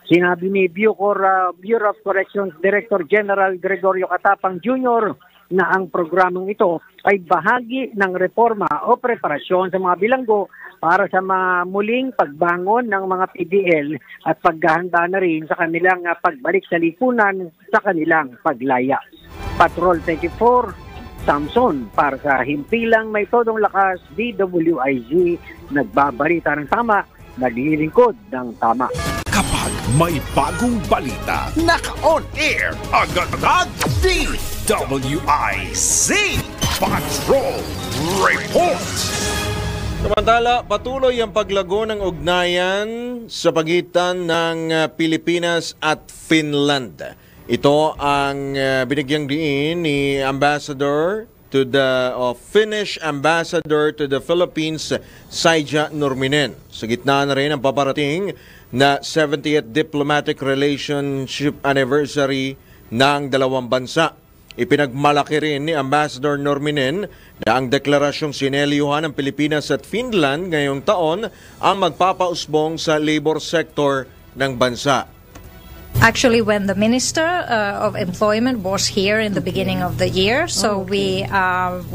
Sinabi ni Bureau of Corrections Director General Gregorio Catapang Jr. na ang programang ito ay bahagi ng reforma o preparasyon sa mga bilanggo para sa muling pagbangon ng mga PDL at paghahanda na rin sa kanilang pagbalik sa lipunan sa kanilang paglaya. Patrol 24, Samson, para sa Himpilang May Todong Lakas, DWIZ, nagbabalita ng tama, naglilingkod ng tama. Kapag may bagong balita, naka-on air agad-agad DWIZ Patrol Report. Samantala, patuloy ang paglago ng ugnayan sa pagitan ng Pilipinas at Finland. Ito ang binigyang diin ni Ambassador to the Finnish Ambassador to the Philippines, Saija Nurminen. Sa gitna na rin ang paparating na 70th Diplomatic Relationship Anniversary ng dalawang bansa. Ipinagmalaki rin ni Ambassador Nurminen na ang deklarasyong sinelyuhan ng Pilipinas at Finland ngayong taon ang magpapausbong sa labor sector ng bansa. Actually, when the Minister of Employment was here in the beginning of the year, so we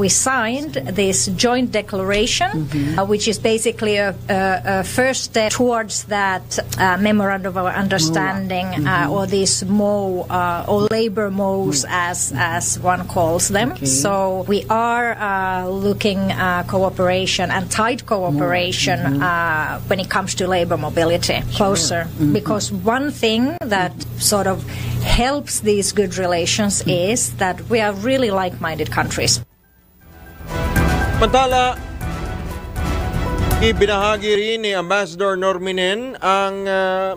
signed this joint declaration, which is basically a first step towards that memorandum of understanding, or these MO or labor MOs as one calls them. Okay. So we are looking cooperation and tight cooperation when it comes to labor mobility closer, because one thing that sort of helps these good relations is that we are really like-minded countries. Mantala, ibinahagi rin ni Ambassador Nurminen ang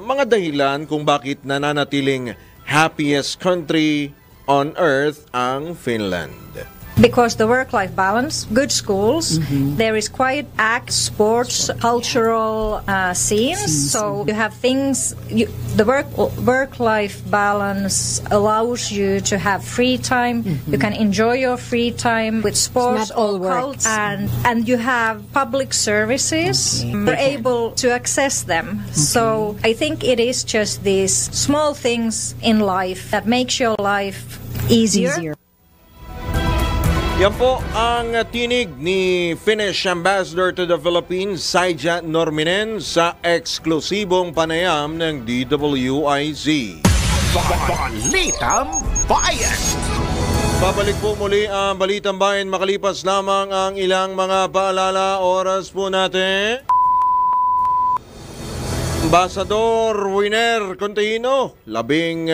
mga dahilan kung bakit nananatiling happiest country on earth ang Finland. because the work-life balance, good schools, there is quiet acts, sports, cultural scenes. So you have things. The work-life balance allows you to have free time. You can enjoy your free time with sports, cults, and you have public services. You're able to access them. So I think it is just these small things in life that makes your life easier. Yan po ang tinig ni Finnish Ambassador to the Philippines, Saija Norminen, sa eksklusibong panayam ng DWIZ. Balitang Bayan. Babalik po muli ang Balitang Bayan makalipas lamang ang ilang mga paalala. Oras po natin. Ambassador Winer Contehino, 16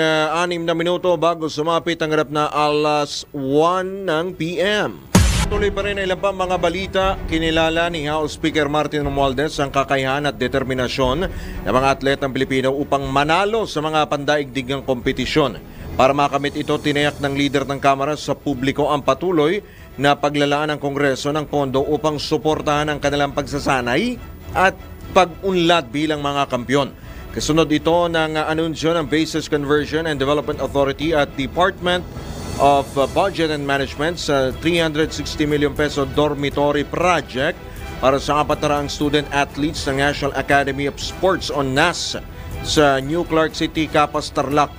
na minuto bago sumapit ang harap na alas 1 ng PM. Tuloy pa rin ang ilang mga balita. Kinilala ni House Speaker Martin Romualdez ang kakayahan at determinasyon ng mga atletang Pilipino upang manalo sa mga pandaigdigang kompetisyon. Para makamit ito, tinayak ng leader ng Kamara sa publiko ang patuloy na paglalaan ng Kongreso ng pondo upang suportahan ang kanilang pagsasanay at pag-unlad bilang mga kampyon. Kasunod ito ng anunsyo ng Bases Conversion and Development Authority at Department of Budget and Management sa 360 million peso dormitory project para sa 400 student athletes ng National Academy of Sports o NAS sa New Clark City, Capas, Tarlac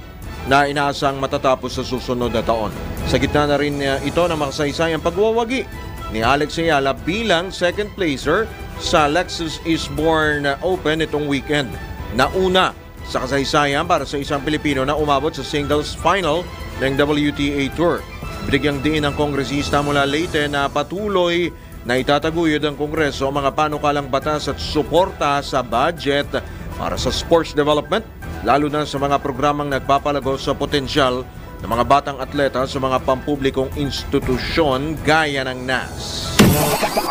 na inaasang matatapos sa susunod na taon. Sa gitna na rin ito ng makasaysayang pagwawagi ni Alex Ayala bilang second placer sa Lexus Eastbourne Open itong weekend. Nauna sa kasaysayan para sa isang Pilipino na umabot sa singles final ng WTA Tour. Binigyang diin ng kongresista mula Leyte na patuloy na itataguyod ng Kongreso ang mga panukalang batas at suporta sa budget para sa sports development, lalo na sa mga programang nagpapalago sa potensyal ng mga batang atleta sa mga pampublikong institusyon gaya ng NAS.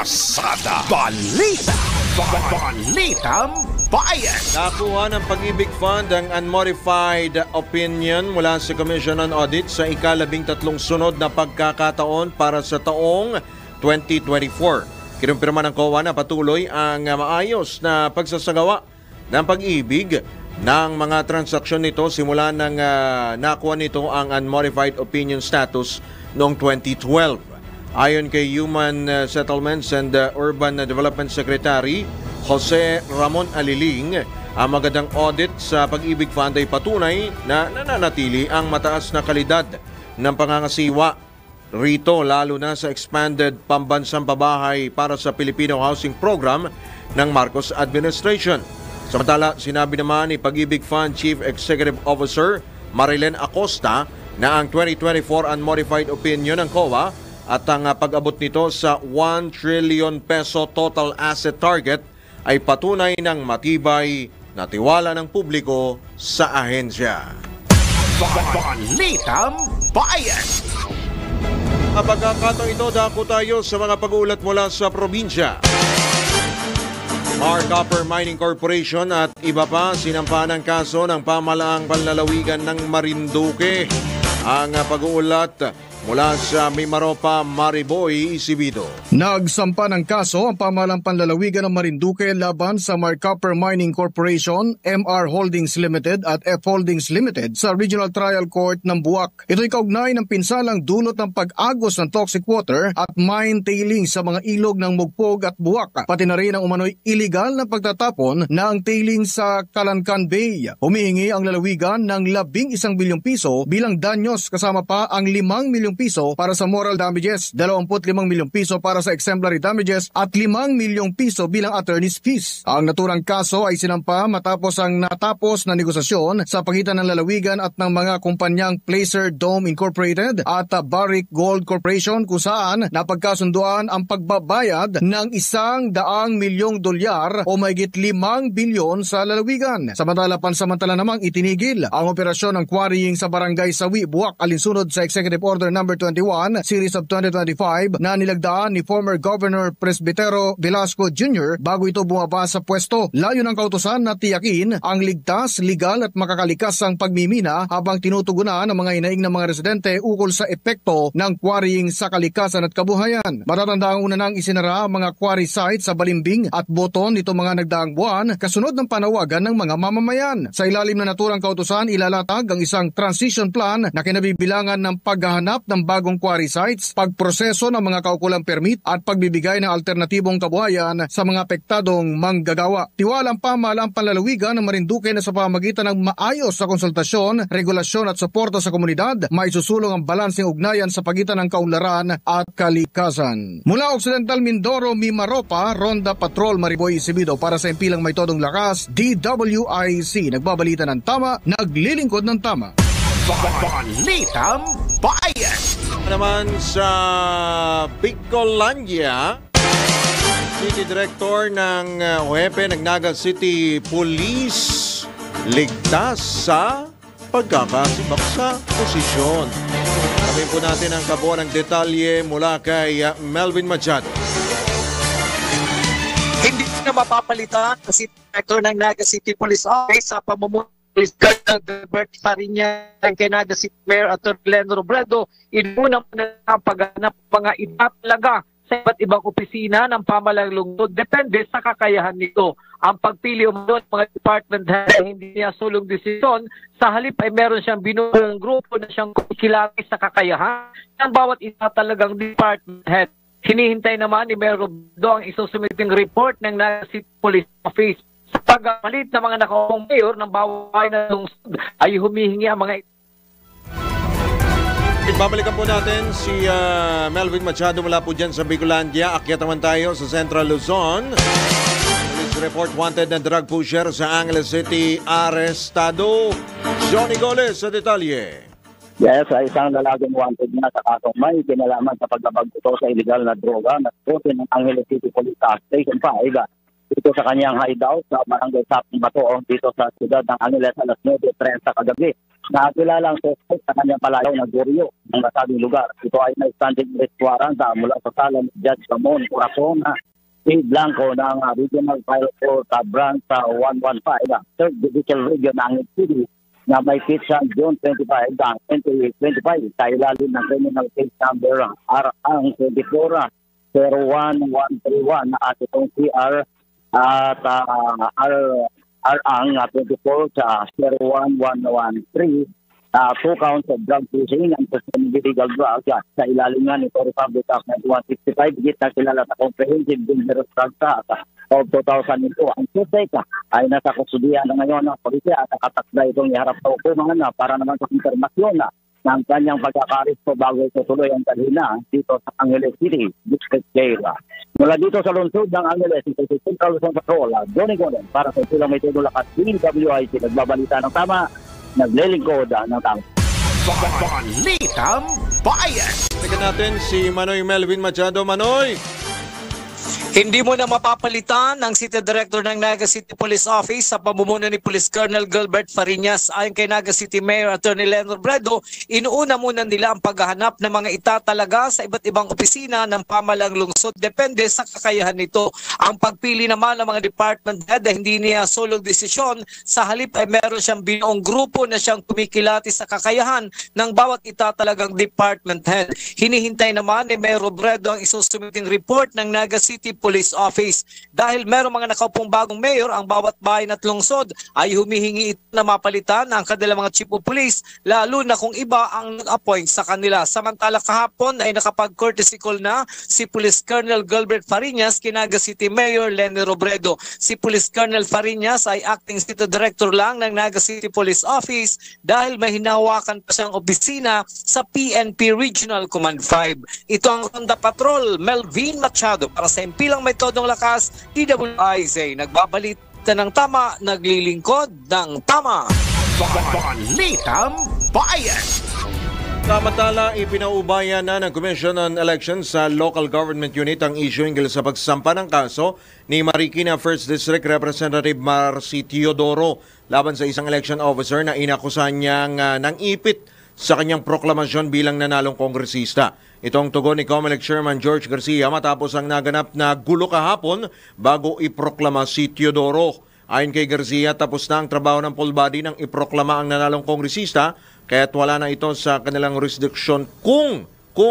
Pasada Balita. Balitang Bayan. Nakuha ng Pag-ibig Fund ang unmodified opinion mula sa Commission on Audit sa ika-13 sunod na pagkakataon para sa taong 2024. Kinumpirma ng COA na patuloy ang maayos na pagsasagawa ng pag-ibig ng mga transaksyon nito simula nang nakuha nito ang unmodified opinion status noong 2012. Ayon kay Human Settlements and Urban Development Secretary Jose Ramon Aliling, ang magandang audit sa Pag-ibig Fund ay patunay na nananatili ang mataas na kalidad ng pangangasiwa rito, lalo na sa expanded pambansang pabahay para sa Filipino Housing Program ng Marcos Administration. Samantala, sinabi naman ni Pag-ibig Fund Chief Executive Officer Marilyn Acosta na ang 2024 unmodified opinion ng COA at ang pag-abot nito sa 1 trillion peso total asset target ay patunay ng matibay na tiwala ng publiko sa ahensya. Balitang Bayan. Sa pagkakataon ito, dako tayo sa mga pag-uulat mula sa probinsya. Mar Copper Mining Corporation at iba pa sinampa ng kaso ng pamalaang panlalawigan ng Marinduque. Ang pag-uulat mula sa Mimaropa, Mariboy, Isibido. Nagsampa ng kaso ang pamahalang panlalawigan ng Marinduque laban sa Mar Copper Mining Corporation, MR Holdings Limited at F Holdings Limited sa Regional Trial Court ng Buwak. Ito'y kaugnay ng pinsalang dulot ng pag-agos ng toxic water at mine tailing sa mga ilog ng Mugpog at Buwak, pati na rin ang umano'y illegal na pagtatapon ng tailing sa Calancan Bay. Humihingi ang lalawigan ng 11 bilyong piso bilang danyos, kasama pa ang 5 milyong piso para sa moral damages, 25 milyong piso para sa exemplary damages at 5 milyong piso bilang attorney's fees. Ang naturang kaso ay sinampa matapos ang natapos na negosasyon sa pagitan ng lalawigan at ng mga kumpanyang Placer Dome Incorporated at Barrick Gold Corporation, kung saan napagkasunduan ang pagbabayad ng $100 milyong o mahigit 5 bilyon sa lalawigan. Pansamantala namang itinigil ang operasyon ng quarrying sa barangay Sawi, Buwak alinsunod sa Executive Order No. number 21, series of 2025 na nilagdaan ni former Governor Presbitero Velasco Jr. bago ito bumaba sa pwesto. Layo ng kautusan na tiyakin ang ligtas, legal at makakalikasang pagmimina habang tinutugunan ang mga hinaing ng mga residente ukol sa epekto ng quarrying sa kalikasan at kabuhayan. Matatandang una nang isinara ang mga quarry sites sa Balimbing at Boton nito mga nagdaang buwan kasunod ng panawagan ng mga mamamayan. Sa ilalim na naturang kautusan, ilalatag ang isang transition plan na kinabibilangan ng paghahanap ng bagong quarry sites, pagproseso ng mga kaukulang permit at pagbibigay ng alternatibong kabuhayan sa mga apektadong manggagawa. Tiwalang pamahalang panlalawigan ng Marinduque na sa pamamagitan ng maayos sa konsultasyon, regulasyon at suporta sa komunidad, maisusulong ang balanseng ugnayan sa pagitan ng kaunlaran at kalikasan. Mula Occidental Mindoro, Mimaropa, Ronda Patrol Mariboy Isibido para sa impilang may todong lakas, DWIC. Nagbabalita ng tama, naglilingkod ng tama. Balitang Bayan. Naman sa Bicolandia, City Director ng Huepe ng Naga City Police ligtas sa pagkakasibak sa posisyon. Sabihin po natin ang kabuuan ng detalye mula kay Melvin Machado. Hindi na mapapalitan kasi Director ng Naga City Police Office sa pamumuno Police Colonel Gilbert Fariñas ng kay Naga City Mayor Atty. Len Robredo. Inuna na ang paghanap mga iba talaga sa iba't ibang opisina ng pamahalang lungsod. Depende sa kakayahan nito. Ang pagpili ng mga department head hindi niya sulong desisyon. Sa halip ay meron siyang binuong grupo na siyang kumikilati sa kakayahan ng bawat isa talagang department head. Hinihintay naman ni Mayor Robredo ang isusumiting report ng Naga City Police Office. Sa pagpalit ng mga nakaupong mayor ng bawat na lungsod ay humihingi ang mga Babalikan po natin si Melvin Machado mula po dyan sa Bicolandia. Akyat naman tayo sa Central Luzon. Police report wanted na drug pusher sa Angeles City arestado. Johnny Goles sa detalye. Yes, isang lalaking wanted na sa kasong may kinalaman sa paglabag ito sa illegal na droga na putin ng Angeles City Police Station 5. Dito sa kanyang hideout sa Barangay Sapong Batoong dito sa siyudad ng Angeles alas 9:30 kagabi. Nakakilala ang suspect sa kanyang palayaw na guryo ng nasabing lugar. Ito ay may standing arrest warrant mula sa sala ni Judge Ramon Corazon P. Blanco ng Regional File Court Branch sa 115, 3rd Judicial Region ng Angeles City na may pitch June 25, 2025 sa ilalim ng criminal case number R-24-01131 na at itong CR at R-ang 24 sa 01113 2 counts of drug pushing and possession of illegal drugs sa ilalim nga nito Republic Act 165 higit na kilala sa Comprehensive Dangerous Drugs Act of 2002. Ang suspect ay nasa kustudiyan na ngayon ng polisiya at nakatakda itong iharap sa hukuman na para naman sa konfirmasyon ng kanyang pagkakaresto bago ito tuloy ang talina dito sa Angeles City District Jail. Mula dito sa lungsod ng Angeles, ito si Central Luzon Patrol, Johnny Golen para sa silang may tudol at DWIC. Nagbabalita ng tama, naglilingkod ng tama. Balitang Bayan. Tingnan natin si Manoy Melvin Machado. Manoy! Hindi mo na mapapalitan ang City Director ng Naga City Police Office sa pamumuno ni Police Colonel Gilbert Fariñas. Ayon kay Naga City Mayor Atty. Len Robredo, inuuna muna nila ang paghahanap ng mga itatalaga sa iba't ibang opisina ng pamahalang lungsod. Depende sa kakayahan nito. Ang pagpili naman ng mga department head ay hindi niya solong desisyon. Sa halip ay meron siyang binuong grupo na siyang kumikilati sa kakayahan ng bawat itatalagang department head. Hinihintay naman ni Mayor Robredo ang isusumiting report ng Naga City Police Office. Dahil merong mga nakaupong bagong mayor, ang bawat bayan at lungsod ay humihingi ito na mapalitan ang kanilang mga chief of police, lalo na kung iba ang nag-appoint sa kanila. Samantala kahapon ay nakapag-courtesy call na si Police Colonel Gilbert Fariñas kina Naga City Mayor Leni Robredo. Si Police Colonel Fariñas ay acting City Director lang ng Naga City Police Office dahil may hinahawakan pa siyang opisina sa PNP Regional Command 5. Ito ang Ronda Patrol, Melvin Machado para sa MP lang may todong lakas, DWIC. Nagbabalita ng tama, naglilingkod ng tama. Balitang Bayan. Samantala, ipinaubayan na ng Commission on Elections sa Local Government Unit ang issue hinggil sa pagsampa ng kaso ni Marikina 1st District Representative Marcy Teodoro laban sa isang election officer na inakusan niyang nang ipit sa kanyang proklamasyon bilang nanalong kongresista. Itong tugon ni COMELEC Chairman George Garcia matapos ang naganap na gulo kahapon bago iproklama si Teodoro. Ayon kay Garcia, tapos na ang trabaho ng full body nang iproklama ang nanalong kongresista, kaya't wala na ito sa kanilang jurisdiction kung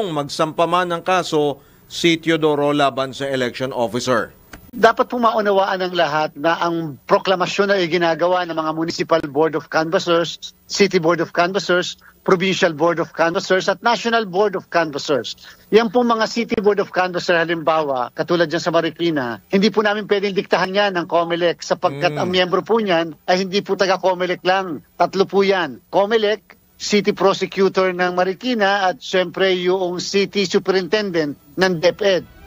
magsampa man ng kaso si Teodoro laban sa election officer. Dapat po maunawaan ng lahat na ang proklamasyon na ginagawa ng mga Municipal Board of Canvassers, City Board of Canvassers, Provincial Board of Canvassers at National Board of Canvassers. Yan po mga City Board of Canvassers halimbawa, katulad dyan sa Marikina, hindi po namin pwedeng diktahan yan ng COMELEC sapagkat ang miyembro po niyan ay hindi po taga-COMELEC lang. Tatlo po yan. COMELEC, City Prosecutor ng Marikina at syempre yung City Superintendent ng DepEd.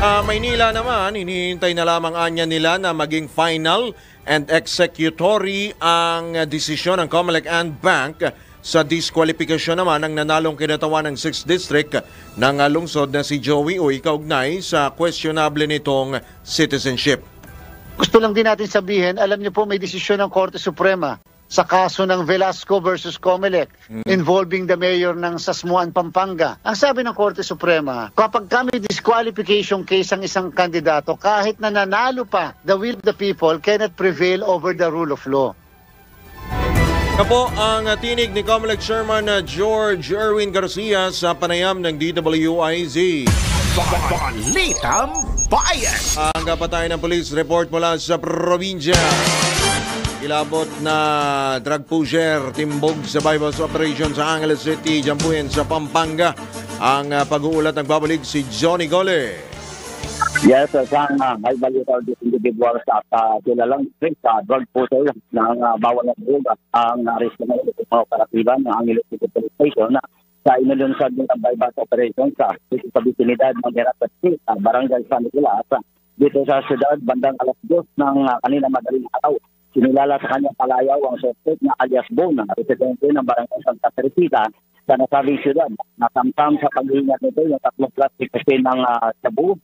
Maynila naman, hinihintay na lamang anya nila na maging final and executory ang desisyon ng COMELEC and Bank sa diskwalifikasyon naman ng nanalong kinatawan ng 6th District ng lungsod na si Joey Uy kaugnay sa questionable nitong citizenship. Gusto lang din natin sabihin, alam niyo po may desisyon ng Korte Suprema sa kaso ng Velasco versus COMELEC involving the mayor ng Sasmuan, Pampanga. Ang sabi ng Korte Suprema, kapag kami disqualification case ang isang kandidato, kahit na nanalo pa, the will of the people cannot prevail over the rule of law. Kapo ang tinig ni COMELEC Chairman George Erwin Garcia sa panayam ng DWIZ. Balitang Bayan! Ang kapatay ng police report mula sa probinsya. Ilabot na drug pusher, timbog sa bypass operation sa Angeles City, Jambuyan sa Pampanga. Ang pag-uulat nagbabalik si Johnny Gole. Yes, isang may balita ng individual sa kilalang sa drug pusher ng bawal ng droga ang naresto na ito sa operatiba ng Angeles City Police Station sa inalunsad ng bypass operation sa vicinidad ng Herapat Street, Barangay San Nicolas, dito sa syudad bandang alas 2 ng kanina madaling araw. Sinilala sa kanyang palayaw ang suspect na alias Bona, residente ng Barangay Santa Teresita sa nasabing syudad. Nasamtam sa pag-iingat nito yung 3 plastic kasi ng sabu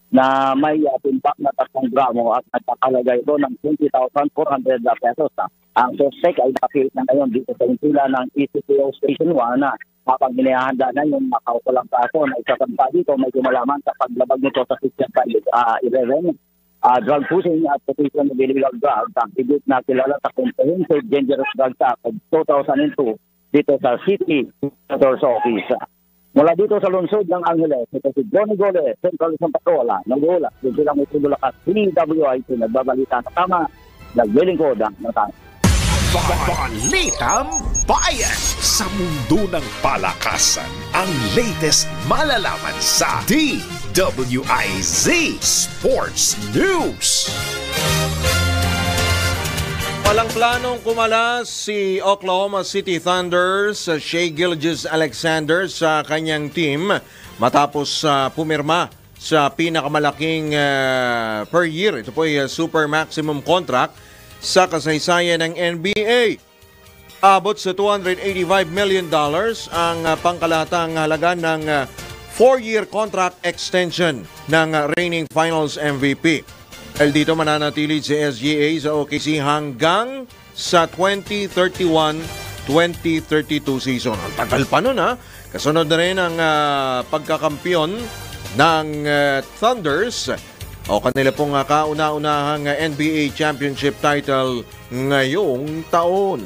na may timbak na 3 gramo at nagkakalaga ito ng 20,400 pesos. Ang suspect ay nakapilit na ngayon dito sa intila ng ECPO Station 1 na habang hinihanda na yung makaukulang kaso na isasampa dito may kumalaman sa paglabag nito sa Section 511. Drug pushing at possession of illegal drugs, activist na kilala sa Comprehensive Dangerous Drugs Act of 2002 dito sa City Senator's Office. Mula dito sa lungsod ng Angeles, ito si Johnny Gole, Central Luzon Patrola, nag-uula, dito lang may Tubulakas, DWIZ, nagbabalita na tama, naglilingkod ng tama. Balitang Bayan! Sa mundo ng palakasan, ang latest malalaman sa DWIZ Sports News. Walang planong kumalas si Oklahoma City Thunder sa Shai Gilgeous-Alexander sa kanyang team matapos pumirma sa pinakamalaking per year. Ito po ay super maximum contract sa kasaysayan ng NBA. Abot sa $285 million ang pangkalahatang halaga ng 4-year contract extension ng reigning Finals MVP. Dahil dito mananatili si SGA sa OKC hanggang sa 2031-2032 season. Ang tagal pa nun ha. Kasunod na rin ang pagkakampiyon ng Thunders o kanila pong kauna-unahang NBA Championship title ngayong taon.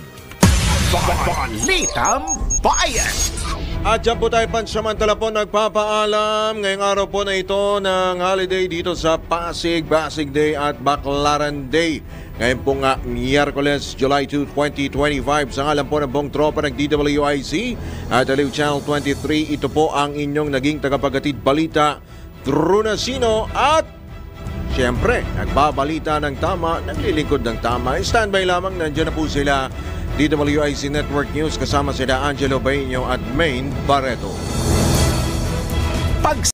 Balitang Bayan! At dyan po tayo pansamantala po nagpapaalam ngayong araw po na ito ng holiday dito sa Pasig Day at Baclaran Day. Ngayon po nga Miyerkules, July 2, 2025 sa ngalan po ng buong tropa ng DWIZ at Aliw Channel 23. Ito po ang inyong naging tagapaghatid balita, Drew Nasino at siyempre nagbabalita ng tama, naglilingkod ng tama. Standby lamang, nandiyan na po sila DWIZ Network News kasama sila Angelo Baino at Maine Barreto.